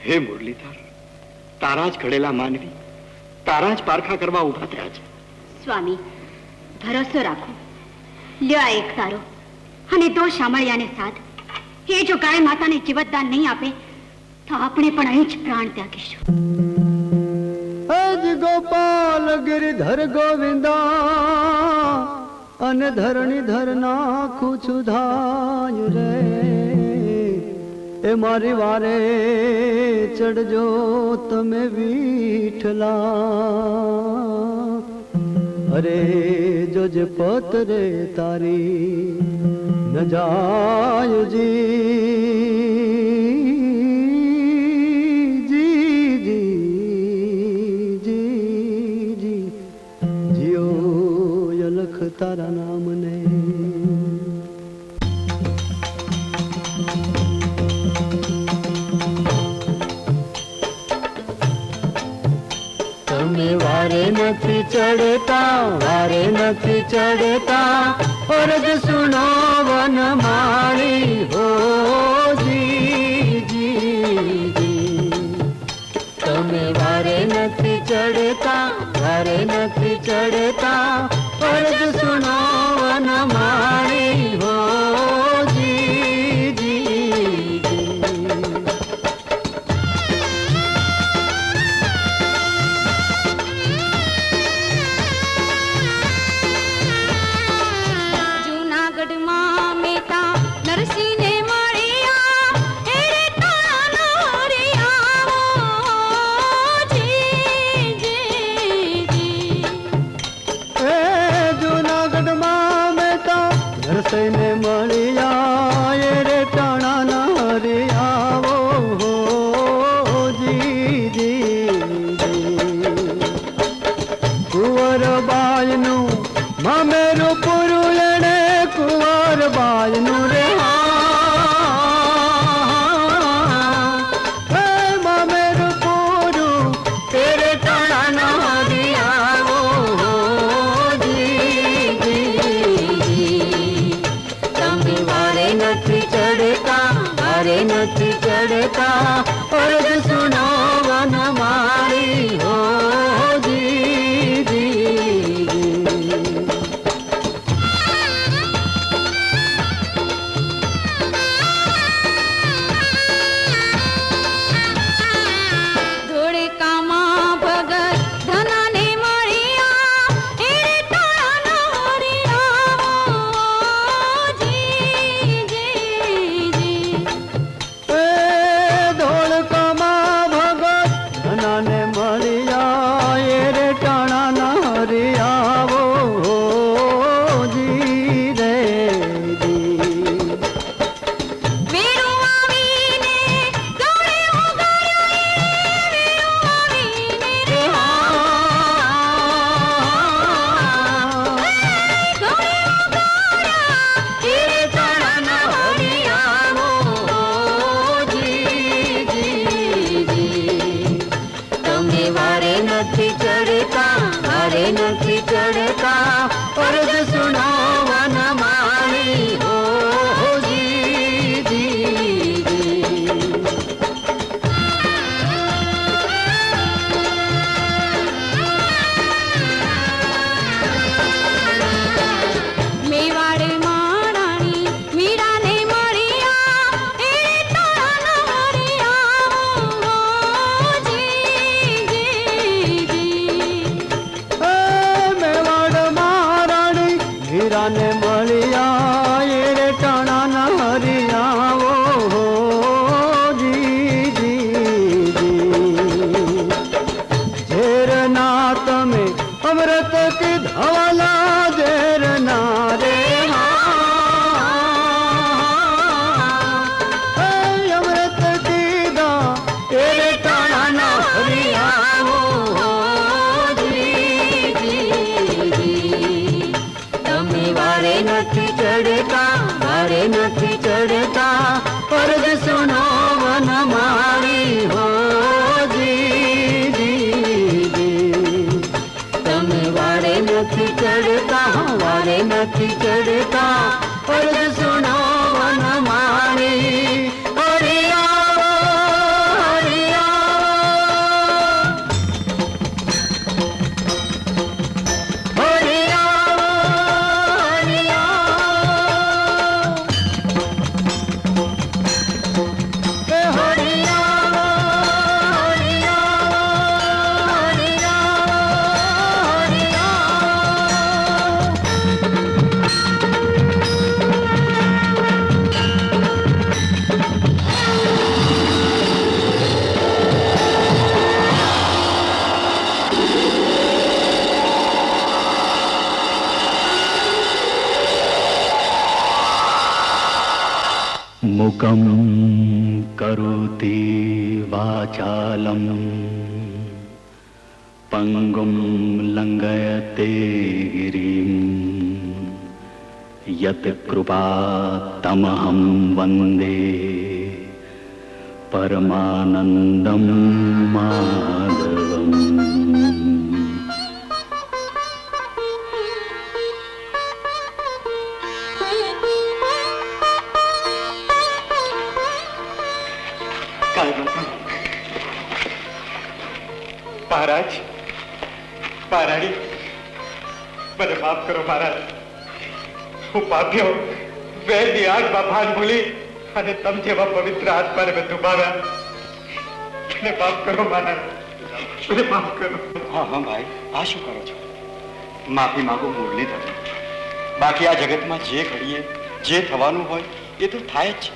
હે મુરલીધર, તારા જ ઘડેલા માનવી તારા જ પારખા કરવા ઉભા થયા છે. સ્વામી, ભરોસો રાખો. લ્યો આ એક તારો અને દો શામળિયાને સાથ. એ જો ગાય માતાને જીવતદાન નહીં આપે તો આપણે પણ અહીં જ પ્રાણ ત્યાગીશું. અજ ગોપાલ ગિરિધર ગોવિંદા અને ધરણી ધર નાખું છું ધાય રે. એ મારી વારે ચડજો તમે વિઠલા. અરે જોજે પત રે તારી ન જાય જીઓ યલખ તારા નામ ને. તમે વારે નથી ચડતા, વારે નથી ચડતા, અરજ સુનો વન માળી હો જી. તમે વારે નથી ચડતા, વારે નથી ચડતા, અરજ સુનો વન માળી હો જી. ને મળ્યા એ રે ટાણા ના રે આવો હો જી. કુંવર બાયનું મામેરું પૂરું એણે કુંવર બાયનું રે મામેરું પૂરું તેરે ટાણા ના રે આવો હો નથી ચડતા, વારે નથી ચડતા, અરજ સુનો વન માળી હો જી. મૂકં કરોતિ વાચાલમ પંગુમ લંઘયતે ગિરિમ યત કૃપાતમહં વંદે પરમાનંદમ માધવમ. મહારાજ, મહારાણી, મને માફ કરો મહારાજ. હું પાપ્યો વેદની આગમાં ભાન ભૂલી અને તમ જેવા પવિત્ર આત્માને મેં દુભાવ્યા. મને માફ કરો મહારાજ, મને માફ કરો. હા હા ભાઈ, આ શું કરો છો? માફી માંગો મુરલીધર. બાકી આ જગતમાં જે ઘડીએ જે થવાનું હોય એ તો થાય જ છે.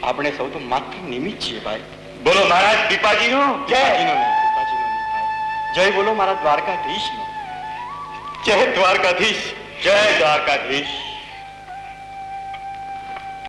આપણે સૌ તો માત્ર નિમિત્ત છીએ ભાઈ. બોલો મહારાજ પીપાજીનો જય. કૃપાજીનો નહીં, કૃપાજીનો નહીં ભાઈ. જય બોલો મારા દ્વારકાધીશનો. જય દ્વારકાધીશ, જય દ્વારકાધીશ.